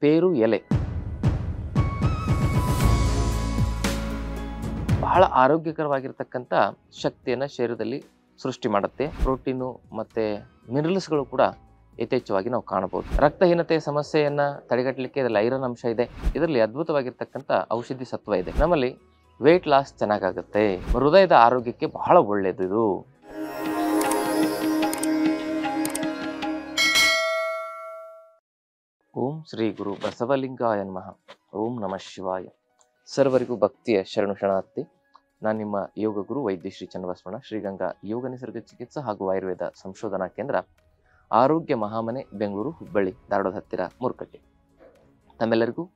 ಪೇರು ಎಲೆ ಬಹಳ ಆರೋಗ್ಯಕರವಾಗಿರ್ತಕ್ಕಂಥ ಶಕ್ತಿಯನ್ನು ಶರೀರದಲ್ಲಿ ಸೃಷ್ಟಿ ಮಾಡುತ್ತೆ. ಪ್ರೋಟೀನು ಮತ್ತು ಮಿನರಲ್ಸ್ಗಳು ಕೂಡ ಯಥೇಚ್ಛವಾಗಿ ನಾವು ಕಾಣಬಹುದು. ರಕ್ತಹೀನತೆಯ ಸಮಸ್ಯೆಯನ್ನು ತಡೆಗಟ್ಟಲಿಕ್ಕೆ ಇದರಲ್ಲಿ ಐರನ್ ಅಂಶ ಇದೆ. ಇದರಲ್ಲಿ ಅದ್ಭುತವಾಗಿರ್ತಕ್ಕಂಥ ಔಷಧಿ ಸತ್ವ ಇದೆ. ನಮ್ಮಲ್ಲಿ ವೆಯ್ಟ್ ಲಾಸ್ ಚೆನ್ನಾಗಾಗುತ್ತೆ. ಹೃದಯದ ಆರೋಗ್ಯಕ್ಕೆ ಬಹಳ ಒಳ್ಳೆಯದು ಇದು. ಓಂ ಶ್ರೀ ಗುರು ಬಸವಲಿಂಗಾಯ ನಮಃ. ಓಂ ನಮಃ ಶಿವಾಯ. ಸರ್ವರಿಗೂ ಭಕ್ತಿಯ ಶರಣು ಶರಣಾರ್ಥಿ. ನಾನು ನಿಮ್ಮ ಯೋಗ ಗುರು ವೈದ್ಯ ಶ್ರೀ ಚನ್ನಬಸವಣ್ಣ, ಶ್ರೀಗಂಗಾ ಯೋಗ ನಿಸರ್ಗ ಚಿಕಿತ್ಸಾ ಹಾಗೂ ಆಯುರ್ವೇದ ಸಂಶೋಧನಾ ಕೇಂದ್ರ, ಆರೋಗ್ಯ ಮಹಾಮನೆ, ಬೆಂಗಳೂರು, ಹುಬ್ಬಳ್ಳಿ, ಧಾರವಾಡದ ಹತ್ತಿರ, ಮೂರ್ಕಟ್ಟೆ. ತಮ್ಮೆಲ್ಲರಿಗೂ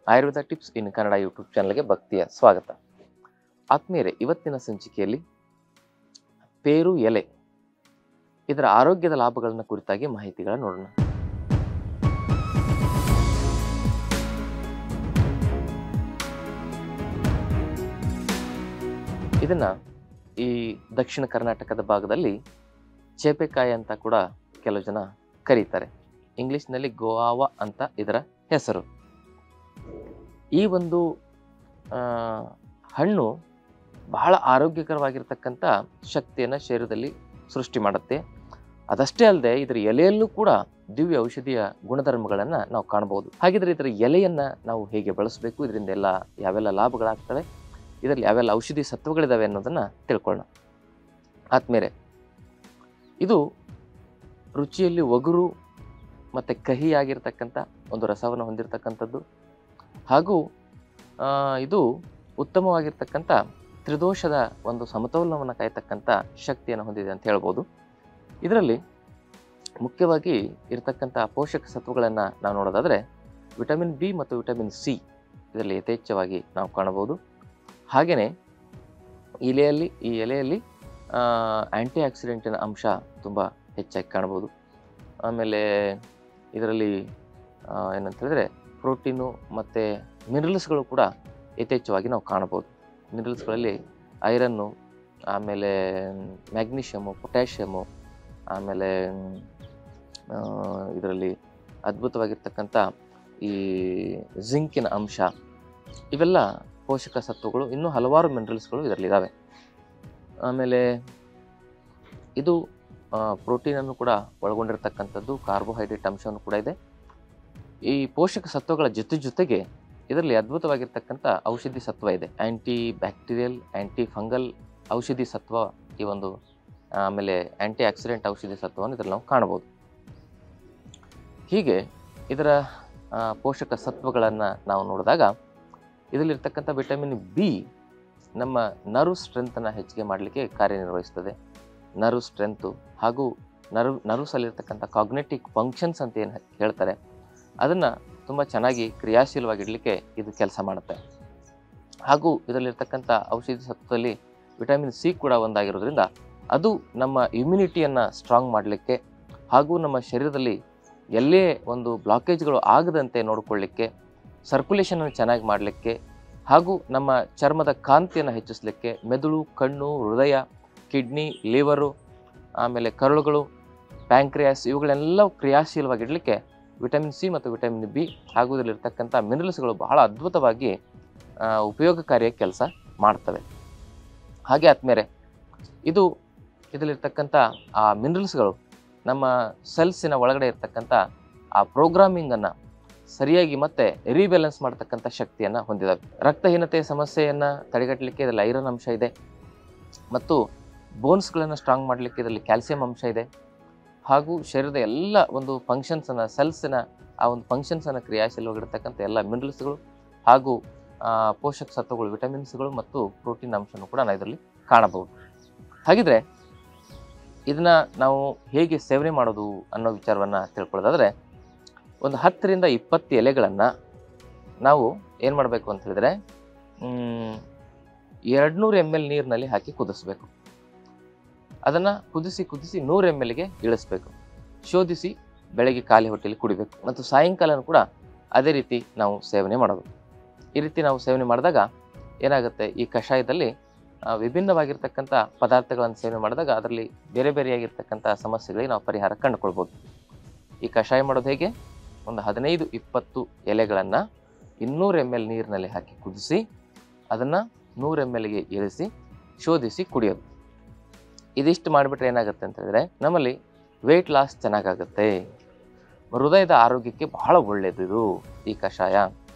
ಆಯುರ್ವೇದ ಟಿಪ್ಸ್ ಇನ್ ಕನ್ನಡ ಯೂಟ್ಯೂಬ್ ಚಾನಲ್ಗೆ ಭಕ್ತಿಯ ಸ್ವಾಗತ. ಆತ್ಮೀಯರೇ, ಇವತ್ತಿನ ಸಂಚಿಕೆಯಲ್ಲಿ ಪೇರು ಎಲೆ ಇದರ ಆರೋಗ್ಯದ ಲಾಭಗಳನ್ನು ಕುರಿತಾಗಿ ಮಾಹಿತಿಗಳ ನೋಡೋಣ. ಇದನ್ನ ಈ ದಕ್ಷಿಣ ಕರ್ನಾಟಕದ ಭಾಗದಲ್ಲಿ ಚೇಪೆಕಾಯಿ ಅಂತ ಕೂಡ ಕೆಲವು ಜನ ಕರೀತಾರೆ. ಇಂಗ್ಲಿಷ್ನಲ್ಲಿ ಗೋವಾ ಅಂತ ಇದರ ಹೆಸರು. ಈ ಒಂದು ಹಣ್ಣು ಬಹಳ ಆರೋಗ್ಯಕರವಾಗಿರ್ತಕ್ಕಂಥ ಶಕ್ತಿಯನ್ನು ಶರೀರದಲ್ಲಿ ಸೃಷ್ಟಿ ಮಾಡುತ್ತೆ. ಅದಷ್ಟೇ ಅಲ್ಲದೆ ಇದರ ಎಲೆಯಲ್ಲೂ ಕೂಡ ದಿವ್ಯ ಔಷಧಿಯ ಗುಣಧರ್ಮಗಳನ್ನು ನಾವು ಕಾಣಬಹುದು. ಹಾಗಿದ್ರೆ ಇದರ ಎಲೆಯನ್ನು ನಾವು ಹೇಗೆ ಬಳಸಬೇಕು, ಇದರಿಂದ ಯಾವೆಲ್ಲ ಲಾಭಗಳಾಗ್ತವೆ, ಇದರಲ್ಲಿ ಯಾವೆಲ್ಲ ಔಷಧಿ ಸತ್ವಗಳಿದಾವೆ ಅನ್ನೋದನ್ನು ತಿಳ್ಕೊಳ್ಳೋಣ. ಆದ್ಮೇಲೆ ಇದು ರುಚಿಯಲ್ಲಿ ಒಗರು ಮತ್ತು ಕಹಿಯಾಗಿರ್ತಕ್ಕಂಥ ಒಂದು ರಸವನ್ನು ಹೊಂದಿರತಕ್ಕಂಥದ್ದು, ಹಾಗೂ ಇದು ಉತ್ತಮವಾಗಿರ್ತಕ್ಕಂಥ ತ್ರಿದೋಷದ ಒಂದು ಸಮತೋಲನವನ್ನು ಕಾಯ್ತಕ್ಕಂಥ ಶಕ್ತಿಯನ್ನು ಹೊಂದಿದೆ ಅಂತ ಹೇಳ್ಬೋದು. ಇದರಲ್ಲಿ ಮುಖ್ಯವಾಗಿ ಇರತಕ್ಕಂಥ ಪೋಷಕ ಸತ್ವಗಳನ್ನು ನಾವು ನೋಡೋದಾದರೆ ವಿಟಮಿನ್ ಬಿ ಮತ್ತು ವಿಟಮಿನ್ ಸಿ ಇದರಲ್ಲಿ ಯಥೇಚ್ಛವಾಗಿ ನಾವು ಕಾಣಬಹುದು. ಹಾಗೆಯೇ ಈ ಎಲೆಯಲ್ಲಿ ಆ್ಯಂಟಿ ಆಕ್ಸಿಡೆಂಟಿನ ಅಂಶ ತುಂಬ ಹೆಚ್ಚಾಗಿ ಕಾಣ್ಬೋದು. ಆಮೇಲೆ ಇದರಲ್ಲಿ ಏನಂತ ಹೇಳಿದ್ರೆ ಪ್ರೋಟೀನು ಮತ್ತು ಮಿನರಲ್ಸ್ಗಳು ಕೂಡ ಯಥೇಚ್ಛವಾಗಿ ನಾವು ಕಾಣಬಹುದು. ಮಿನರಲ್ಸ್ಗಳಲ್ಲಿ ಐರನ್ನು, ಆಮೇಲೆ ಮ್ಯಾಗ್ನೀಷಿಯಮು, ಪೊಟ್ಯಾಷಿಯಮು, ಆಮೇಲೆ ಇದರಲ್ಲಿ ಅದ್ಭುತವಾಗಿರ್ತಕ್ಕಂಥ ಈ ಜಿಂಕಿನ ಅಂಶ, ಇವೆಲ್ಲ ಪೋಷಕ ಸತ್ವಗಳು. ಇನ್ನೂ ಹಲವಾರು ಮಿನರಲ್ಸ್ಗಳು ಇದರಲ್ಲಿದ್ದಾವೆ. ಆಮೇಲೆ ಇದು ಪ್ರೋಟೀನನ್ನು ಕೂಡ ಒಳಗೊಂಡಿರ್ತಕ್ಕಂಥದ್ದು, ಕಾರ್ಬೋಹೈಡ್ರೇಟ್ ಅಂಶವನ್ನು ಕೂಡ ಇದೆ. ಈ ಪೋಷಕ ಸತ್ವಗಳ ಜೊತೆಗೆ ಇದರಲ್ಲಿ ಅದ್ಭುತವಾಗಿರ್ತಕ್ಕಂಥ ಔಷಧಿ ಸತ್ವ ಇದೆ. ಆ್ಯಂಟಿ ಬ್ಯಾಕ್ಟೀರಿಯಲ್, ಆ್ಯಂಟಿ ಫಂಗಲ್ ಔಷಧಿ ಸತ್ವ ಈ ಒಂದು, ಆಮೇಲೆ ಆ್ಯಂಟಿ ಆಕ್ಸಿಡೆಂಟ್ ಔಷಧಿ ಸತ್ವವನ್ನು ಇದರಲ್ಲಿ ನಾವು ಕಾಣಬಹುದು. ಹೀಗೆ ಇದರ ಪೋಷಕ ಸತ್ವಗಳನ್ನು ನಾವು ನೋಡಿದಾಗ ಇದರಲ್ಲಿರ್ತಕ್ಕಂಥ ವಿಟಮಿನ್ ಬಿ ನಮ್ಮ ನರ್ವ್ ಸ್ಟ್ರೆಂತನ್ನು ಹೆಚ್ಚಿಗೆ ಮಾಡಲಿಕ್ಕೆ ಕಾರ್ಯನಿರ್ವಹಿಸ್ತದೆ. ನರ್ವ್ ಸ್ಟ್ರೆಂತು ಹಾಗೂ ನರ್ವ್ಸಲ್ಲಿರ್ತಕ್ಕಂಥ ಕಾಗ್ನೆಟಿಕ್ ಫಂಕ್ಷನ್ಸ್ ಅಂತ ಏನು ಹೇಳ್ತಾರೆ, ಅದನ್ನು ತುಂಬ ಚೆನ್ನಾಗಿ ಕ್ರಿಯಾಶೀಲವಾಗಿಡಲಿಕ್ಕೆ ಇದು ಕೆಲಸ ಮಾಡುತ್ತೆ. ಹಾಗೂ ಇದರಲ್ಲಿರ್ತಕ್ಕಂಥ ಔಷಧಿ ಸತ್ವದಲ್ಲಿ ವಿಟಮಿನ್ ಸಿ ಕೂಡ ಒಂದಾಗಿರೋದ್ರಿಂದ ಅದು ನಮ್ಮ ಇಮ್ಯುನಿಟಿಯನ್ನು ಸ್ಟ್ರಾಂಗ್ ಮಾಡಲಿಕ್ಕೆ ಹಾಗೂ ನಮ್ಮ ಶರೀರದಲ್ಲಿ ಎಲ್ಲೇ ಒಂದು ಬ್ಲಾಕೇಜ್ಗಳು ಆಗದಂತೆ ನೋಡಿಕೊಳ್ಳಿಕ್ಕೆ, ಸರ್ಕ್ಯುಲೇಷನನ್ನು ಚೆನ್ನಾಗಿ ಮಾಡಲಿಕ್ಕೆ, ಹಾಗೂ ನಮ್ಮ ಚರ್ಮದ ಕಾಂತಿಯನ್ನು ಹೆಚ್ಚಿಸಲಿಕ್ಕೆ, ಮೆದುಳು, ಕಣ್ಣು, ಹೃದಯ, ಕಿಡ್ನಿ, ಲಿವರು, ಆಮೇಲೆ ಕರುಳುಗಳು, ಪ್ಯಾಂಕ್ರಿಯಾಸ್, ಇವುಗಳೆಲ್ಲ ಕ್ರಿಯಾಶೀಲವಾಗಿಡಲಿಕ್ಕೆ ವಿಟಮಿನ್ ಸಿ ಮತ್ತು ವಿಟಮಿನ್ ಬಿ ಹಾಗೂ ಇದರಲ್ಲಿರ್ತಕ್ಕಂಥ ಮಿನರಲ್ಸ್ಗಳು ಬಹಳ ಅದ್ಭುತವಾಗಿ ಉಪಯೋಗಕಾರಿಯಾಗಿ ಕೆಲಸ ಮಾಡ್ತವೆ. ಹಾಗೆ ಆದ್ಮೇಲೆ ಇದರಲ್ಲಿರ್ತಕ್ಕಂಥ ಆ ಮಿನರಲ್ಸ್ಗಳು ನಮ್ಮ ಸೆಲ್ಸಿನ ಒಳಗಡೆ ಇರ್ತಕ್ಕಂಥ ಆ ಪ್ರೋಗ್ರಾಮಿಂಗನ್ನು ಸರಿಯಾಗಿ ಮತ್ತೆ ರೀಬ್ಯಾಲೆನ್ಸ್ ಮಾಡ್ತಕ್ಕಂಥ ಶಕ್ತಿಯನ್ನು ಹೊಂದಿದ್ದಾವೆ. ರಕ್ತಹೀನತೆಯ ಸಮಸ್ಯೆಯನ್ನು ತಡೆಗಟ್ಟಲಿಕ್ಕೆ ಇದರಲ್ಲಿ ಐರನ್ ಅಂಶ ಇದೆ, ಮತ್ತು ಬೋನ್ಸ್ಗಳನ್ನು ಸ್ಟ್ರಾಂಗ್ ಮಾಡಲಿಕ್ಕೆ ಇದರಲ್ಲಿ ಕ್ಯಾಲ್ಸಿಯಂ ಅಂಶ ಇದೆ, ಹಾಗೂ ಶರೀರದ ಎಲ್ಲ ಒಂದು ಫಂಕ್ಷನ್ಸನ್ನು, ಸೆಲ್ಸಿನ ಆ ಒಂದು ಫಂಕ್ಷನ್ಸನ್ನು ಕ್ರಿಯಾಶೀಲವಾಗಿರ್ತಕ್ಕಂಥ ಎಲ್ಲ ಮಿನರಲ್ಸ್ಗಳು ಹಾಗೂ ಪೋಷಕ ಸತ್ವಗಳು, ವಿಟಮಿನ್ಸ್ಗಳು ಮತ್ತು ಪ್ರೋಟೀನ್ ಅಂಶನೂ ಕೂಡ ನಾವು ಇದರಲ್ಲಿ ಕಾಣಬಹುದು. ಹಾಗಿದ್ರೆ ಇದನ್ನು ನಾವು ಹೇಗೆ ಸೇವನೆ ಮಾಡೋದು ಅನ್ನೋ ವಿಚಾರವನ್ನು ತಿಳ್ಕೊಳ್ಳೋದಾದರೆ, ಒಂದು 10ರಿಂದ 20 ಎಲೆಗಳನ್ನು ನಾವು ಏನು ಮಾಡಬೇಕು ಅಂತ ಹೇಳಿದ್ರೆ 200 ml ನೀರಿನಲ್ಲಿ ಹಾಕಿ ಕುದಿಸ್ಬೇಕು. ಅದನ್ನು ಕುದಿಸಿ 100 mlಗೆ ಇಳಿಸ್ಬೇಕು. ಶೋಧಿಸಿ ಬೆಳಗ್ಗೆ ಖಾಲಿ ಹೊಟ್ಟೆಯಲ್ಲಿ ಕುಡಿಬೇಕು. ಮತ್ತು ಸಾಯಂಕಾಲನೂ ಕೂಡ ಅದೇ ರೀತಿ ನಾವು ಸೇವನೆ ಮಾಡೋದು. ಈ ರೀತಿ ನಾವು ಸೇವನೆ ಮಾಡಿದಾಗ ಏನಾಗುತ್ತೆ, ಈ ಕಷಾಯದಲ್ಲಿ ವಿಭಿನ್ನವಾಗಿರ್ತಕ್ಕಂಥ ಪದಾರ್ಥಗಳನ್ನು ಸೇವನೆ ಮಾಡಿದಾಗ ಅದರಲ್ಲಿ ಬೇರೆ ಬೇರೆಯಾಗಿರ್ತಕ್ಕಂಥ ಸಮಸ್ಯೆಗಳಿಗೆ ನಾವು ಪರಿಹಾರ ಕಂಡುಕೊಳ್ಬೋದು. ಈ ಕಷಾಯ ಮಾಡೋದು ಹೇಗೆ, ಒಂದು 15-20 ಎಲೆಗಳನ್ನು 200 ml ನೀರಿನಲ್ಲಿ ಹಾಕಿ ಕುದಿಸಿ ಅದನ್ನು 100 mlಗೆ ಇಳಿಸಿ ಶೋಧಿಸಿ ಕುಡಿಯೋದು. ಇದಿಷ್ಟು ಮಾಡಿಬಿಟ್ರೆ ಏನಾಗುತ್ತೆ ಅಂತ ಹೇಳಿದ್ರೆ ನಮ್ಮಲ್ಲಿ ವೆಯ್ಟ್ ಲಾಸ್ ಚೆನ್ನಾಗಾಗುತ್ತೆ. ಹೃದಯದ ಆರೋಗ್ಯಕ್ಕೆ ಬಹಳ ಒಳ್ಳೆಯದು ಇದು ಈ ಕಷಾಯ.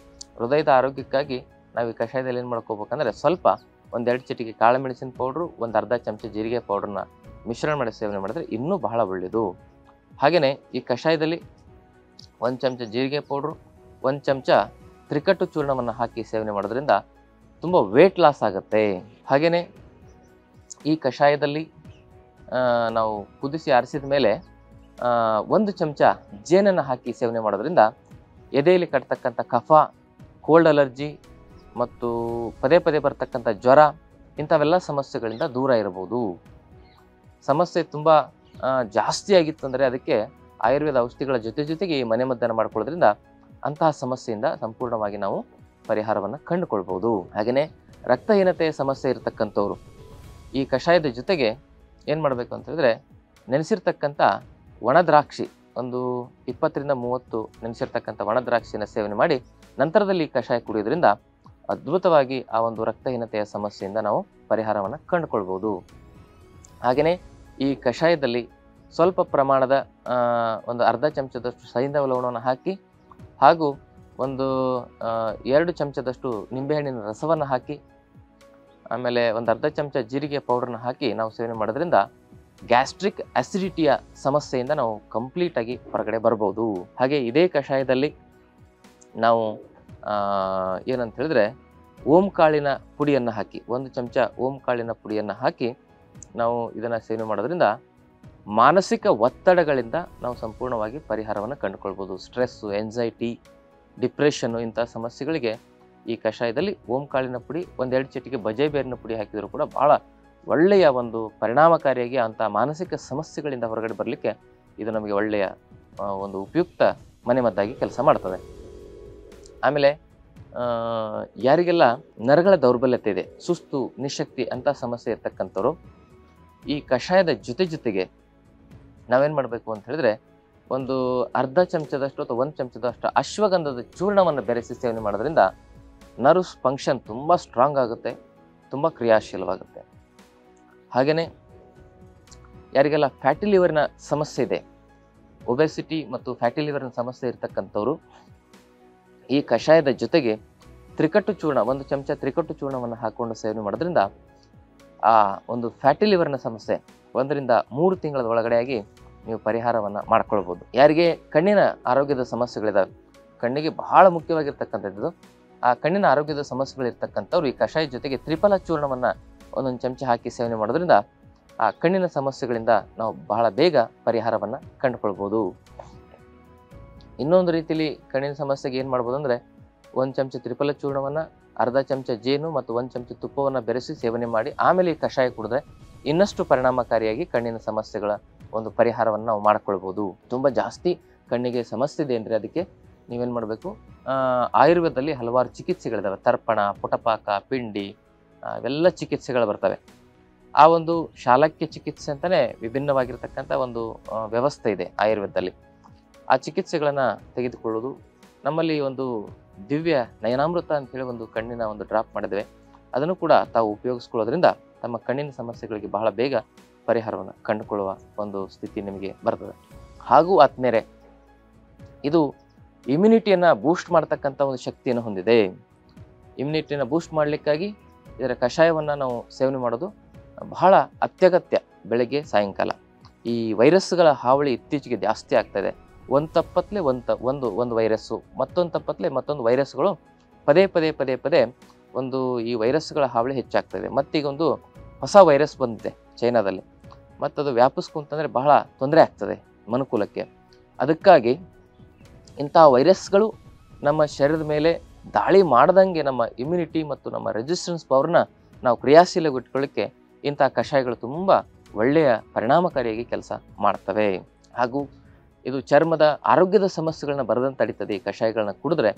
ಹೃದಯದ ಆರೋಗ್ಯಕ್ಕಾಗಿ ನಾವು ಈ ಕಷಾಯದಲ್ಲಿ ಏನು ಮಾಡ್ಕೋಬೇಕಂದ್ರೆ ಸ್ವಲ್ಪ 1-2 ಚಿಟಿಕೆ ಕಾಳು ಮೆಣಸಿನ ಪೌಡ್ರು, ಒಂದು ಅರ್ಧ ಚಮಚ ಜೀರಿಗೆ ಪೌಡ್ರನ್ನ ಮಿಶ್ರಣ ಮಾಡಿ ಸೇವನೆ ಮಾಡಿದ್ರೆ ಇನ್ನೂ ಬಹಳ ಒಳ್ಳೆಯದು. ಹಾಗೆಯೇ ಈ ಕಷಾಯದಲ್ಲಿ 1 ಚಮಚ ಜೀರಿಗೆ ಪೌಡ್ರು, 1 ಚಮಚ ತ್ರಿಕಟ್ಟು ಚೂರ್ಣವನ್ನು ಹಾಕಿ ಸೇವನೆ ಮಾಡೋದ್ರಿಂದ ತುಂಬ ವೇಟ್ ಲಾಸ್ ಆಗುತ್ತೆ. ಹಾಗೆಯೇ ಈ ಕಷಾಯದಲ್ಲಿ ನಾವು ಕುದಿಸಿ ಆರಿಸಿದ ಮೇಲೆ 1 ಚಮಚ ಜೇನನ್ನು ಹಾಕಿ ಸೇವನೆ ಮಾಡೋದ್ರಿಂದ ಎದೆಯಲ್ಲಿ ಕಟ್ತಕ್ಕಂಥ ಕಫ, ಕೋಲ್ಡ್ ಅಲರ್ಜಿ ಮತ್ತು ಪದೇ ಪದೇ ಬರ್ತಕ್ಕಂಥ ಜ್ವರ ಇಂಥವೆಲ್ಲ ಸಮಸ್ಯೆಗಳಿಂದ ದೂರ ಇರಬಹುದು. ಸಮಸ್ಯೆ ತುಂಬ ಜಾಸ್ತಿ ಆಗಿತ್ತು ಅಂದರೆ ಅದಕ್ಕೆ ಆಯುರ್ವೇದ ಔಷಧಿಗಳ ಜೊತೆಗೆ ಈ ಮನೆಮದ್ದನ್ನು ಮಾಡ್ಕೊಳ್ಳೋದ್ರಿಂದ ಅಂತಹ ಸಮಸ್ಯೆಯಿಂದ ಸಂಪೂರ್ಣವಾಗಿ ನಾವು ಪರಿಹಾರವನ್ನು ಕಂಡುಕೊಳ್ಬೋದು. ಹಾಗೆಯೇ ರಕ್ತಹೀನತೆಯ ಸಮಸ್ಯೆ ಇರತಕ್ಕಂಥವ್ರು ಈ ಕಷಾಯದ ಜೊತೆಗೆ ಏನು ಮಾಡಬೇಕು ಅಂತ ಹೇಳಿದ್ರೆ ನೆನೆಸಿರ್ತಕ್ಕಂಥ ಒಣ ದ್ರಾಕ್ಷಿ, ಒಂದು 20-30 ನೆನೆಸಿರ್ತಕ್ಕಂಥ ಒಣ ದ್ರಾಕ್ಷಿನ ಸೇವನೆ ಮಾಡಿ ನಂತರದಲ್ಲಿ ಈ ಕಷಾಯ ಕುಡಿಯೋದ್ರಿಂದ ಅದ್ಭುತವಾಗಿ ಆ ಒಂದು ರಕ್ತಹೀನತೆಯ ಸಮಸ್ಯೆಯಿಂದ ನಾವು ಪರಿಹಾರವನ್ನು ಕಂಡುಕೊಳ್ಬೋದು. ಹಾಗೆಯೇ ಈ ಕಷಾಯದಲ್ಲಿ ಸ್ವಲ್ಪ ಪ್ರಮಾಣದ ಒಂದು ಅರ್ಧ ಚಮಚದಷ್ಟು ಸೈಂಧವ ಲವಣವನ್ನು ಹಾಕಿ ಹಾಗೂ ಒಂದು 2 ಚಮಚದಷ್ಟು ನಿಂಬೆಹಣ್ಣಿನ ರಸವನ್ನು ಹಾಕಿ ಆಮೇಲೆ ಒಂದು ಅರ್ಧ ಚಮಚ ಜೀರಿಗೆ ಪೌಡರ್ನ ಹಾಕಿ ನಾವು ಸೇವನೆ ಮಾಡೋದ್ರಿಂದ ಗ್ಯಾಸ್ಟ್ರಿಕ್ ಅಸಿಡಿಟಿಯ ಸಮಸ್ಯೆಯಿಂದ ನಾವು ಕಂಪ್ಲೀಟಾಗಿ ಹೊರಗಡೆ ಬರ್ಬೋದು. ಹಾಗೆ ಇದೇ ಕಷಾಯದಲ್ಲಿ ನಾವು ಏನಂತ ಹೇಳಿದ್ರೆ ಓಂಕಾಳಿನ ಪುಡಿಯನ್ನು ಹಾಕಿ 1 ಚಮಚ ಓಂಕಾಳಿನ ಪುಡಿಯನ್ನು ಹಾಕಿ ನಾವು ಇದನ್ನು ಸೇವನೆ ಮಾಡೋದ್ರಿಂದ ಮಾನಸಿಕ ಒತ್ತಡಗಳಿಂದ ನಾವು ಸಂಪೂರ್ಣವಾಗಿ ಪರಿಹಾರವನ್ನು ಕಂಡುಕೊಳ್ಬೋದು. ಸ್ಟ್ರೆಸ್ಸು, ಎಂಸೈಟಿ, ಡಿಪ್ರೆಷನ್ನು ಇಂಥ ಸಮಸ್ಯೆಗಳಿಗೆ ಈ ಕಷಾಯದಲ್ಲಿ ಓಂಕಾಳಿನ ಪುಡಿ, 1-2 ಚಿಟಿಕೆ ಬಜೆಬೇರಿನ ಪುಡಿ ಹಾಕಿದರೂ ಕೂಡ ಭಾಳ ಒಳ್ಳೆಯ ಒಂದು ಪರಿಣಾಮಕಾರಿಯಾಗಿ ಅಂಥ ಮಾನಸಿಕ ಸಮಸ್ಯೆಗಳಿಂದ ಹೊರಗಡೆ ಬರಲಿಕ್ಕೆ ಇದು ನಮಗೆ ಒಳ್ಳೆಯ ಒಂದು ಉಪಯುಕ್ತ ಮನೆಮದ್ದಾಗಿ ಕೆಲಸ ಮಾಡ್ತದೆ. ಆಮೇಲೆ ಯಾರಿಗೆಲ್ಲ ನರಗಳ ದೌರ್ಬಲ್ಯತೆ ಇದೆ, ಸುಸ್ತು, ನಿಶಕ್ತಿ ಅಂಥ ಸಮಸ್ಯೆ ಇರ್ತಕ್ಕಂಥವ್ರು ಈ ಕಷಾಯದ ಜೊತೆಗೆ ನಾವೇನು ಮಾಡಬೇಕು ಅಂತ ಹೇಳಿದ್ರೆ ಒಂದು ಅರ್ಧ ಚಮಚದಷ್ಟು ಅಥವಾ 1 ಚಮಚದಷ್ಟು ಅಶ್ವಗಂಧದ ಚೂರ್ಣವನ್ನು ಬೆರೆಸಿ ಸೇವನೆ ಮಾಡೋದ್ರಿಂದ ನರ್ವ್ಸ್ ಫಂಕ್ಷನ್ ತುಂಬ ಸ್ಟ್ರಾಂಗ್ ಆಗುತ್ತೆ, ತುಂಬ ಕ್ರಿಯಾಶೀಲವಾಗುತ್ತೆ. ಹಾಗೆಯೇ ಯಾರಿಗೆಲ್ಲ ಫ್ಯಾಟಿ ಲಿವರ್ನ ಸಮಸ್ಯೆ ಇದೆ, ಒಬೆಸಿಟಿ ಮತ್ತು ಫ್ಯಾಟಿ ಲಿವರ್ನ ಸಮಸ್ಯೆ ಇರ್ತಕ್ಕಂಥವ್ರು ಈ ಕಷಾಯದ ಜೊತೆಗೆ ತ್ರಿಕಟ್ಟು ಚೂರ್ಣ, 1 ಚಮಚ ತ್ರಿಕಟ್ಟು ಚೂರ್ಣವನ್ನು ಹಾಕ್ಕೊಂಡು ಸೇವನೆ ಮಾಡೋದ್ರಿಂದ ಆ ಒಂದು ಫ್ಯಾಟಿ ಲಿವರ್ನ ಸಮಸ್ಯೆ 1-3 ತಿಂಗಳ ಒಳಗಡೆಯಾಗಿ ನೀವು ಪರಿಹಾರವನ್ನು ಮಾಡ್ಕೊಳ್ಬೋದು. ಯಾರಿಗೆ ಕಣ್ಣಿನ ಆರೋಗ್ಯದ ಸಮಸ್ಯೆಗಳಿದ್ದಾವೆ, ಕಣ್ಣಿಗೆ ಬಹಳ ಮುಖ್ಯವಾಗಿರ್ತಕ್ಕಂಥದ್ದು, ಆ ಕಣ್ಣಿನ ಆರೋಗ್ಯದ ಸಮಸ್ಯೆಗಳಿರ್ತಕ್ಕಂಥವ್ರು ಈ ಕಷಾಯ ಜೊತೆಗೆ ತ್ರಿಫಲ ಚೂರ್ಣವನ್ನು 1 ಚಮಚ ಹಾಕಿ ಸೇವನೆ ಮಾಡೋದ್ರಿಂದ ಆ ಕಣ್ಣಿನ ಸಮಸ್ಯೆಗಳಿಂದ ನಾವು ಬಹಳ ಬೇಗ ಪರಿಹಾರವನ್ನು ಕಂಡುಕೊಳ್ಬೋದು. ಇನ್ನೊಂದು ರೀತಿಯಲ್ಲಿ ಕಣ್ಣಿನ ಸಮಸ್ಯೆಗೆ ಏನು ಮಾಡ್ಬೋದು ಅಂದರೆ 1 ಚಮಚ ತ್ರಿಫಲ ಚೂರ್ಣವನ್ನು, ಅರ್ಧ ಚಮಚ ಜೇನು ಮತ್ತು 1 ಚಮಚ ತುಪ್ಪವನ್ನು ಬೆರೆಸಿ ಸೇವನೆ ಮಾಡಿ ಆಮೇಲೆ ಈ ಕಷಾಯ ಕುಡಿದ್ರೆ ಇನ್ನಷ್ಟು ಪರಿಣಾಮಕಾರಿಯಾಗಿ ಕಣ್ಣಿನ ಸಮಸ್ಯೆಗಳ ಒಂದು ಪರಿಹಾರವನ್ನು ನಾವು ಮಾಡ್ಕೊಳ್ಬೋದು. ತುಂಬ ಜಾಸ್ತಿ ಕಣ್ಣಿಗೆ ಸಮಸ್ಯೆ ಇದೆ ಅಂದರೆ ಅದಕ್ಕೆ ನೀವೇನು ಮಾಡಬೇಕು, ಆಯುರ್ವೇದದಲ್ಲಿ ಹಲವಾರು ಚಿಕಿತ್ಸೆಗಳಿದ್ದಾವೆ. ತರ್ಪಣ, ಪುಟಪಾಕ, ಪಿಂಡಿ ಇವೆಲ್ಲ ಚಿಕಿತ್ಸೆಗಳು ಬರ್ತವೆ. ಆ ಒಂದು ಶಾಲಕ್ಯ ಚಿಕಿತ್ಸೆ ಅಂತಲೇ ವಿಭಿನ್ನವಾಗಿರ್ತಕ್ಕಂಥ ಒಂದು ವ್ಯವಸ್ಥೆ ಇದೆ ಆಯುರ್ವೇದದಲ್ಲಿ. ಆ ಚಿಕಿತ್ಸೆಗಳನ್ನು ತೆಗೆದುಕೊಳ್ಳೋದು, ನಮ್ಮಲ್ಲಿ ಒಂದು ದಿವ್ಯ ನಯನಾಮೃತ ಅಂತೇಳಿ ಒಂದು ಕಣ್ಣಿನ ಒಂದು ಡ್ರಾಪ್ ಮಾಡಿದ್ದೇವೆ, ಅದನ್ನು ಕೂಡ ತಾವು ಉಪಯೋಗಿಸ್ಕೊಳ್ಳೋದ್ರಿಂದ ತಮ್ಮ ಕಣ್ಣಿನ ಸಮಸ್ಯೆಗಳಿಗೆ ಬಹಳ ಬೇಗ ಪರಿಹಾರವನ್ನು ಕಂಡುಕೊಳ್ಳುವ ಒಂದು ಸ್ಥಿತಿ ನಿಮಗೆ ಬರ್ತದೆ. ಹಾಗೂ ಆದ್ಮೇಲೆ ಇದು ಇಮ್ಯುನಿಟಿಯನ್ನು ಬೂಸ್ಟ್ ಮಾಡ್ತಕ್ಕಂಥ ಒಂದು ಶಕ್ತಿಯನ್ನು ಹೊಂದಿದೆ. ಇಮ್ಯುನಿಟಿಯನ್ನು ಬೂಸ್ಟ್ ಮಾಡಲಿಕ್ಕಾಗಿ ಇದರ ಕಷಾಯವನ್ನು ನಾವು ಸೇವನೆ ಮಾಡೋದು ಬಹಳ ಅತ್ಯಗತ್ಯ. ಬೆಳಗ್ಗೆ ಸಾಯಂಕಾಲ ಈ ವೈರಸ್ಗಳ ಹಾವಳಿ ಇತ್ತೀಚೆಗೆ ಜಾಸ್ತಿ ಆಗ್ತಾಯಿದೆ. ಒಂದು ತಪ್ಪತ್ಲೆ ಒಂದು ವೈರಸ್ಸು, ಮತ್ತೊಂದು ತಪ್ಪತ್ಲೆ ಮತ್ತೊಂದು ವೈರಸ್ಗಳು ಪದೇ ಒಂದು ಈ ವೈರಸ್ಗಳ ಹಾವಳಿ ಹೆಚ್ಚಾಗ್ತಾಯಿದೆ. ಮತ್ತೀಗ ಒಂದು ಹೊಸ ವೈರಸ್ ಬಂದಿದೆ ಚೈನಾದಲ್ಲಿ, ಮತ್ತದು ವ್ಯಾಪಿಸ್ಕೊಂತಂದರೆ ಬಹಳ ತೊಂದರೆ ಆಗ್ತದೆ ಮನುಕುಲಕ್ಕೆ. ಅದಕ್ಕಾಗಿ ಇಂತಹ ವೈರಸ್ಗಳು ನಮ್ಮ ಶರೀರದ ಮೇಲೆ ದಾಳಿ ಮಾಡ್ದಂಗೆ ನಮ್ಮ ಇಮ್ಯುನಿಟಿ ಮತ್ತು ನಮ್ಮ ರೆಸಿಸ್ಟೆನ್ಸ್ ಪವರ್ನ ನಾವು ಕ್ರಿಯಾಶೀಲಗೊಳಿಟ್ಕೊಳ್ಳಿಕ್ಕೆ ಇಂಥ ಕಷಾಯಗಳು ತುಂಬ ಒಳ್ಳೆಯ ಪರಿಣಾಮಕಾರಿಯಾಗಿ ಕೆಲಸ ಮಾಡ್ತವೆ. ಹಾಗೂ ಇದು ಚರ್ಮದ ಆರೋಗ್ಯದ ಸಮಸ್ಯೆಗಳನ್ನ ಬರದಂತೆ ತಡೀತದೆ. ಈ ಕಷಾಯಗಳನ್ನ ಕುಡಿದ್ರೆ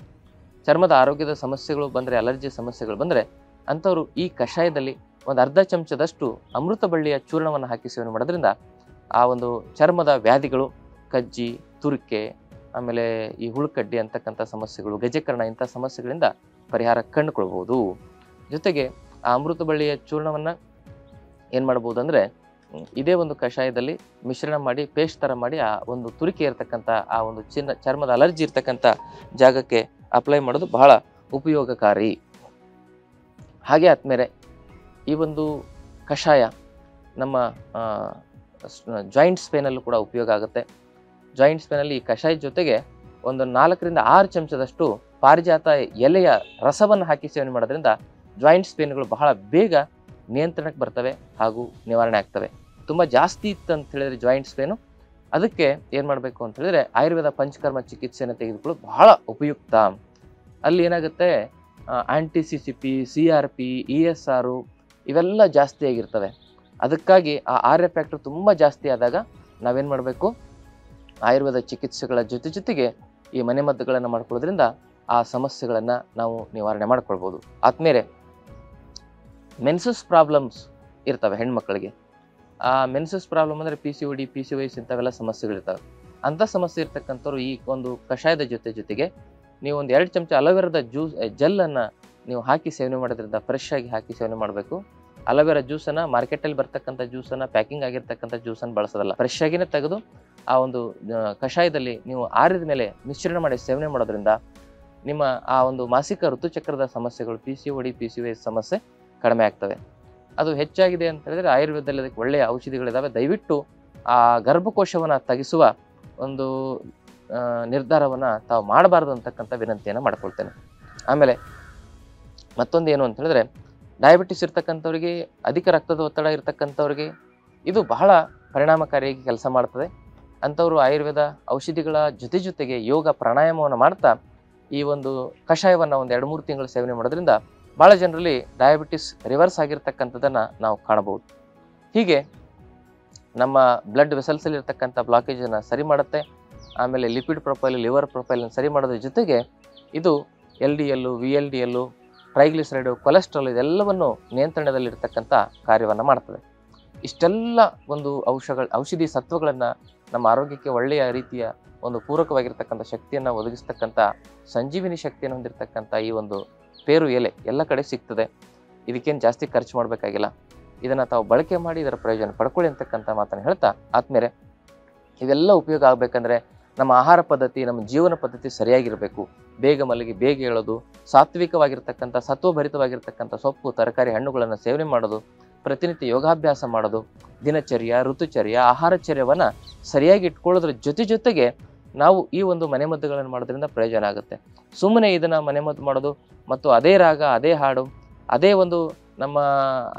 ಚರ್ಮದ ಆರೋಗ್ಯದ ಸಮಸ್ಯೆಗಳು ಬಂದರೆ, ಅಲರ್ಜಿ ಸಮಸ್ಯೆಗಳು ಬಂದರೆ ಅಂಥವರು ಈ ಕಷಾಯದಲ್ಲಿ ಒಂದು ಅರ್ಧ ಚಮಚದಷ್ಟು ಅಮೃತ ಬಳ್ಳಿಯ ಚೂರ್ಣವನ್ನು ಹಾಕಿ ಸೇವನೆ ಮಾಡೋದ್ರಿಂದ ಆ ಒಂದು ಚರ್ಮದ ವ್ಯಾಧಿಗಳು, ಕಜ್ಜಿ, ತುರಿಕೆ, ಆಮೇಲೆ ಈ ಹುಳುಕಡ್ಡಿ ಅಂತಕ್ಕಂಥ ಸಮಸ್ಯೆಗಳು, ಗಜಕರ್ಣ ಇಂಥ ಸಮಸ್ಯೆಗಳಿಂದ ಪರಿಹಾರ ಕಂಡುಕೊಳ್ಬೋದು. ಜೊತೆಗೆ ಆ ಅಮೃತ ಬಳ್ಳಿಯ ಚೂರ್ಣವನ್ನು ಏನು ಮಾಡ್ಬೋದು ಅಂದರೆ ಇದೇ ಒಂದು ಕಷಾಯದಲ್ಲಿ ಮಿಶ್ರಣ ಮಾಡಿ ಪೇಸ್ಟ್ ಥರ ಮಾಡಿ ಆ ಒಂದು ತುರಿಕೆ ಇರತಕ್ಕಂಥ ಆ ಒಂದು ಚರ್ಮದ ಅಲರ್ಜಿ ಇರ್ತಕ್ಕಂಥ ಜಾಗಕ್ಕೆ ಅಪ್ಲೈ ಮಾಡೋದು ಬಹಳ ಉಪಯೋಗಕಾರಿ. ಹಾಗೆ ಆದ್ಮೇಲೆ ಈ ಒಂದು ಕಷಾಯ ನಮ್ಮ ಜಾಯಿಂಟ್ಸ್ ಪೇನಲ್ಲೂ ಕೂಡ ಉಪಯೋಗ ಆಗುತ್ತೆ. ಜಾಯಿಂಟ್ಸ್ ಪೇನಲ್ಲಿ ಈ ಕಷಾಯ ಜೊತೆಗೆ ಒಂದು 4 ರಿಂದ 6 ಚಮಚದಷ್ಟು ಪಾರಿಜಾತ ಎಲೆಯ ರಸವನ್ನು ಹಾಕಿ ಸೇವನೆ ಮಾಡೋದ್ರಿಂದ ಜಾಯಿಂಟ್ಸ್ ಪೇನ್ಗಳು ಬಹಳ ಬೇಗ ನಿಯಂತ್ರಣಕ್ಕೆ ಬರ್ತವೆ ಹಾಗೂ ನಿವಾರಣೆ ಆಗ್ತವೆ. ತುಂಬ ಜಾಸ್ತಿ ಇತ್ತು ಅಂತ ಹೇಳಿದ್ರೆ ಜಾಯಿಂಟ್ಸ್ ಪೇನು, ಅದಕ್ಕೆ ಏನು ಮಾಡಬೇಕು ಅಂತ ಹೇಳಿದ್ರೆ ಆಯುರ್ವೇದ ಪಂಚಕರ್ಮ ಚಿಕಿತ್ಸೆಯನ್ನು ತೆಗೆದುಕೊಳ್ಳೋದು ಬಹಳ ಉಪಯುಕ್ತ. ಅಲ್ಲಿ ಏನಾಗುತ್ತೆ, ANTCCP, CRP, ESR ಇವೆಲ್ಲ ಜಾಸ್ತಿ ಆಗಿರ್ತವೆ. ಅದಕ್ಕಾಗಿ ಆ ಆರ್ಯ ಫ್ಯಾಕ್ಟರ್ ತುಂಬ ಜಾಸ್ತಿ ಆದಾಗ ನಾವೇನು ಮಾಡಬೇಕು, ಆಯುರ್ವೇದ ಚಿಕಿತ್ಸೆಗಳ ಜೊತೆಗೆ ಈ ಮನೆಮದ್ದುಗಳನ್ನು ಮಾಡ್ಕೊಳ್ಳೋದ್ರಿಂದ ಆ ಸಮಸ್ಯೆಗಳನ್ನು ನಾವು ನಿವಾರಣೆ ಮಾಡ್ಕೊಳ್ಬೋದು. ಆದ್ಮೇಲೆ ಮೆನ್ಸಸ್ ಪ್ರಾಬ್ಲಮ್ಸ್ ಇರ್ತವೆ ಹೆಣ್ಮಕ್ಳಿಗೆ. ಆ ಮೆನ್ಸಸ್ ಪ್ರಾಬ್ಲಮ್ ಅಂದರೆ PCOD, PCOS ಇಂಥವೆಲ್ಲ ಸಮಸ್ಯೆಗಳಿರ್ತವೆ. ಅಂಥ ಸಮಸ್ಯೆ ಇರ್ತಕ್ಕಂಥವ್ರು ಈ ಒಂದು ಕಷಾಯದ ಜೊತೆಗೆ ನೀವು ಒಂದು 2 ಚಮಚ ಅಲೋವೆರಾದ ಜೆಲ್ಲನ್ನು ನೀವು ಹಾಕಿ ಸೇವನೆ ಮಾಡೋದ್ರಿಂದ ಫ್ರೆಶ್ ಆಗಿ ಹಾಕಿ ಸೇವನೆ ಮಾಡಬೇಕು. ಅಲೋವೆರಾ ಜ್ಯೂಸನ್ನು ಮಾರ್ಕೆಟಲ್ಲಿ ಬರ್ತಕ್ಕಂಥ ಜ್ಯೂಸನ್ನು, ಪ್ಯಾಕಿಂಗ್ ಆಗಿರ್ತಕ್ಕಂಥ ಜ್ಯೂಸನ್ನು ಬಳಸೋದಲ್ಲ, ಫ್ರೆಶ್ ಆಗಿನೇ ತೆಗೆದು ಆ ಒಂದು ಕಷಾಯದಲ್ಲಿ ನೀವು ಆರಿದ ಮೇಲೆ ಮಿಶ್ರಣ ಮಾಡಿ ಸೇವನೆ ಮಾಡೋದ್ರಿಂದ ನಿಮ್ಮ ಆ ಒಂದು ಮಾಸಿಕ ಋತುಚಕ್ರದ ಸಮಸ್ಯೆಗಳು, PCOD, PCOS ಸಮಸ್ಯೆ ಕಡಿಮೆ ಆಗ್ತವೆ. ಅದು ಹೆಚ್ಚಾಗಿದೆ ಅಂತ ಹೇಳಿದ್ರೆ ಆಯುರ್ವೇದದಲ್ಲಿ ಅದಕ್ಕೆ ಒಳ್ಳೆಯ ಔಷಧಿಗಳಿದ್ದಾವೆ. ದಯವಿಟ್ಟು ಆ ಗರ್ಭಕೋಶವನ್ನು ತಗಿಸುವ ಒಂದು ನಿರ್ಧಾರವನ್ನು ತಾವು ಮಾಡಬಾರ್ದು ಅಂತಕ್ಕಂಥ ವಿನಂತಿಯನ್ನು ಮಾಡ್ಕೊಳ್ತೇನೆ. ಆಮೇಲೆ ಮತ್ತೊಂದು ಏನು ಅಂತ ಹೇಳಿದ್ರೆ, ಡಯಾಬಿಟಿಸ್ ಇರ್ತಕ್ಕಂಥವ್ರಿಗೆ, ಅಧಿಕ ರಕ್ತದ ಒತ್ತಡ ಇರ್ತಕ್ಕಂಥವ್ರಿಗೆ ಇದು ಬಹಳ ಪರಿಣಾಮಕಾರಿಯಾಗಿ ಕೆಲಸ ಮಾಡ್ತದೆ. ಅಂಥವರು ಆಯುರ್ವೇದ ಔಷಧಿಗಳ ಜೊತೆಗೆ ಯೋಗ ಪ್ರಾಣಾಯಾಮವನ್ನು ಮಾಡ್ತಾ ಈ ಒಂದು ಕಷಾಯವನ್ನು ಒಂದು 2-3 ತಿಂಗಳು ಸೇವನೆ ಮಾಡೋದ್ರಿಂದ ಭಾಳ ಜನರಲ್ಲಿ ಡಯಾಬಿಟಿಸ್ ರಿವರ್ಸ್ ಆಗಿರ್ತಕ್ಕಂಥದ್ದನ್ನು ನಾವು ಕಾಣಬಹುದು. ಹೀಗೆ ನಮ್ಮ ಬ್ಲಡ್ ವೆಸಲ್ಸಲ್ಲಿ ಇರ್ತಕ್ಕಂಥ ಬ್ಲಾಕೇಜನ್ನು ಸರಿ ಮಾಡುತ್ತೆ. ಆಮೇಲೆ ಲಿಪಿಡ್ ಪ್ರೊಫೈಲ್, ಲಿವರ್ ಪ್ರೊಫೈಲನ್ನು ಸರಿ ಮಾಡೋದ್ರ ಜೊತೆಗೆ ಇದು LDL, VLDL, ಟ್ರೈಗ್ಲಿಸರೈಡ್, ಕೊಲೆಸ್ಟ್ರಾಲ್ ಇದೆಲ್ಲವನ್ನು ನಿಯಂತ್ರಣದಲ್ಲಿರ್ತಕ್ಕಂಥ ಕಾರ್ಯವನ್ನು ಮಾಡ್ತದೆ. ಇಷ್ಟೆಲ್ಲ ಒಂದು ಔಷಧಿ ಸತ್ವಗಳನ್ನು ನಮ್ಮ ಆರೋಗ್ಯಕ್ಕೆ ಒಳ್ಳೆಯ ರೀತಿಯ ಒಂದು ಪೂರಕವಾಗಿರ್ತಕ್ಕಂಥ ಶಕ್ತಿಯನ್ನು ಒದಗಿಸ್ತಕ್ಕಂಥ ಸಂಜೀವಿನಿ ಶಕ್ತಿಯನ್ನು ಹೊಂದಿರತಕ್ಕಂಥ ಈ ಒಂದು ಪೇರು ಎಲೆ ಎಲ್ಲ ಕಡೆ ಸಿಗ್ತದೆ. ಇದಕ್ಕೇನು ಜಾಸ್ತಿ ಖರ್ಚು ಮಾಡಬೇಕಾಗಿಲ್ಲ. ಇದನ್ನು ತಾವು ಬಳಕೆ ಮಾಡಿ ಇದರ ಪ್ರಯೋಜನ ಪಡ್ಕೊಳ್ಳಿ ಅಂತಕ್ಕಂಥ ಮಾತನ್ನು ಹೇಳ್ತಾ, ಆದ್ಮೇಲೆ ಇವೆಲ್ಲ ಉಪಯೋಗ ಆಗಬೇಕಂದ್ರೆ ನಮ್ಮ ಆಹಾರ ಪದ್ಧತಿ, ನಮ್ಮ ಜೀವನ ಪದ್ಧತಿ ಸರಿಯಾಗಿರಬೇಕು. ಬೇಗ ಮಲಗಿ ಬೇಗ ಹೇಳೋದು, ಸಾತ್ವಿಕವಾಗಿರ್ತಕ್ಕಂಥ ಸತ್ವಭರಿತವಾಗಿರ್ತಕ್ಕಂಥ ಸೊಪ್ಪು, ತರಕಾರಿ, ಹಣ್ಣುಗಳನ್ನು ಸೇವನೆ ಮಾಡೋದು, ಪ್ರತಿನಿತ್ಯ ಯೋಗಾಭ್ಯಾಸ ಮಾಡೋದು, ದಿನಚರ್ಯ, ಋತುಚರ್ಯ, ಆಹಾರಚರ್ಯವನ್ನು ಸರಿಯಾಗಿ ಇಟ್ಕೊಳ್ಳೋದ್ರ ಜೊತೆಗೆ ನಾವು ಈ ಒಂದು ಮನೆಮದ್ದುಗಳನ್ನು ಮಾಡೋದ್ರಿಂದ ಪ್ರಯೋಜನ ಆಗುತ್ತೆ. ಸುಮ್ಮನೆ ಇದನ್ನು ಮನೆಮದ್ದು ಮಾಡೋದು ಮತ್ತು ಅದೇ ರಾಗ, ಅದೇ ಹಾಡು, ಅದೇ ಒಂದು ನಮ್ಮ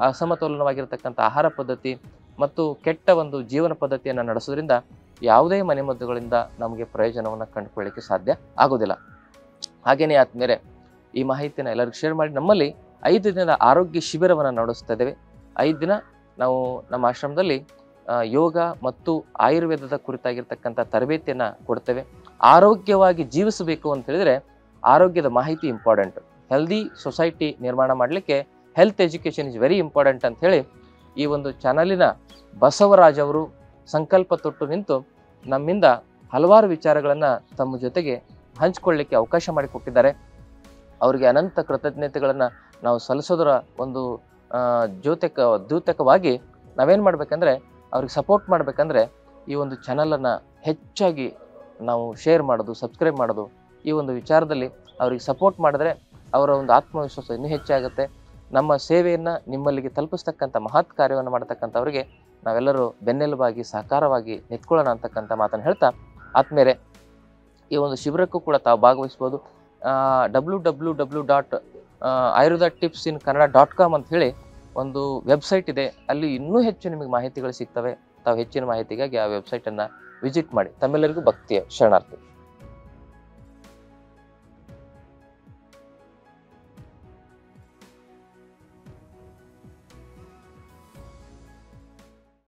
ಅಸಮತೋಲನವಾಗಿರ್ತಕ್ಕಂಥ ಆಹಾರ ಪದ್ಧತಿ ಮತ್ತು ಕೆಟ್ಟ ಒಂದು ಜೀವನ ಪದ್ಧತಿಯನ್ನು ನಡೆಸೋದ್ರಿಂದ ಯಾವುದೇ ಮನೆಮದ್ದುಗಳಿಂದ ನಮಗೆ ಪ್ರಯೋಜನವನ್ನು ಕಂಡುಕೊಳ್ಳಿಕ್ಕೆ ಸಾಧ್ಯ ಆಗೋದಿಲ್ಲ. ಹಾಗೆಯೇ ಆದ್ಮೇಲೆ ಈ ಮಾಹಿತಿಯನ್ನು ಎಲ್ಲರಿಗೂ ಶೇರ್ ಮಾಡಿ. ನಮ್ಮಲ್ಲಿ 5 ದಿನದ ಆರೋಗ್ಯ ಶಿಬಿರವನ್ನು ನಡೆಸ್ತಾ ಇದ್ದೇವೆ. 5 ದಿನ ನಾವು ನಮ್ಮ ಆಶ್ರಮದಲ್ಲಿ ಯೋಗ ಮತ್ತು ಆಯುರ್ವೇದದ ಕುರಿತಾಗಿರ್ತಕ್ಕಂಥ ತರಬೇತಿಯನ್ನು ಕೊಡ್ತೇವೆ. ಆರೋಗ್ಯವಾಗಿ ಜೀವಿಸಬೇಕು ಅಂತ ಹೇಳಿದ್ರೆ ಆರೋಗ್ಯದ ಮಾಹಿತಿ ಇಂಪಾರ್ಟೆಂಟ್. ಹೆಲ್ದಿ ಸೊಸೈಟಿ ನಿರ್ಮಾಣ ಮಾಡಲಿಕ್ಕೆ health education is very important ಅಂತ ಹೇಳಿ ಈ ಒಂದು ಚಾನಲಿನ ಬಸವರಾಜ್ ಅವರು ಸಂಕಲ್ಪ ತೊಟ್ಟು ನಿಂತು ನಮ್ಮಿಂದ ಹಲವಾರು ವಿಚಾರಗಳನ್ನು ತಮ್ಮ ಜೊತೆಗೆ ಹಂಚಿಕೊಳ್ಳಲಿಕ್ಕೆ ಅವಕಾಶ ಮಾಡಿಕೊಟ್ಟಿದ್ದಾರೆ. ಅವರಿಗೆ ಅನಂತ ಕೃತಜ್ಞತೆಗಳನ್ನು ನಾವು ಸಲ್ಲಿಸೋದರ ಒಂದು ದ್ಯೋತಕವಾಗಿ ನಾವೇನು ಮಾಡಬೇಕಂದ್ರೆ ಅವ್ರಿಗೆ ಸಪೋರ್ಟ್ ಮಾಡಬೇಕಂದ್ರೆ ಈ ಒಂದು ಚಾನಲನ್ನು ಹೆಚ್ಚಾಗಿ ನಾವು ಶೇರ್ ಮಾಡೋದು, ಸಬ್ಸ್ಕ್ರೈಬ್ ಮಾಡೋದು, ಈ ಒಂದು ವಿಚಾರದಲ್ಲಿ ಅವ್ರಿಗೆ ಸಪೋರ್ಟ್ ಮಾಡಿದ್ರೆ ಅವರ ಒಂದು ಆತ್ಮವಿಶ್ವಾಸ ಇನ್ನೂ ಹೆಚ್ಚಾಗುತ್ತೆ. ನಮ್ಮ ಸೇವೆಯನ್ನು ನಿಮ್ಮಲ್ಲಿಗೆ ತಲುಪಿಸ್ತಕ್ಕಂಥ ಮಹತ್ ಕಾರ್ಯವನ್ನು ಮಾಡತಕ್ಕಂಥವ್ರಿಗೆ ನಾವೆಲ್ಲರೂ ಬೆನ್ನೆಲುಬಾಗಿ ಸಹಕಾರವಾಗಿ ನಿಂತ್ಕೊಳ್ಳೋಣ ಅಂತಕ್ಕಂಥ ಮಾತನ್ನು ಹೇಳ್ತಾ, ಆದ್ಮೇಲೆ ಈ ಒಂದು ಶಿಬಿರಕ್ಕೂ ಕೂಡ ತಾವು ಭಾಗವಹಿಸ್ಬೋದು. www.ayurvedatips.in.kannada.com ಅಂತ ಹೇಳಿ ಒಂದು ವೆಬ್ಸೈಟ್ ಇದೆ. ಅಲ್ಲಿ ಇನ್ನೂ ಹೆಚ್ಚು ನಿಮಗೆ ಮಾಹಿತಿಗಳು ಸಿಗ್ತವೆ. ತಾವು ಹೆಚ್ಚಿನ ಮಾಹಿತಿಗಾಗಿ ಆ ವೆಬ್ಸೈಟನ್ನು ವಿಸಿಟ್ ಮಾಡಿ. ತಮ್ಮೆಲ್ಲರಿಗೂ ಭಕ್ತಿಯ ಶರಣಾರ್ಥಿ.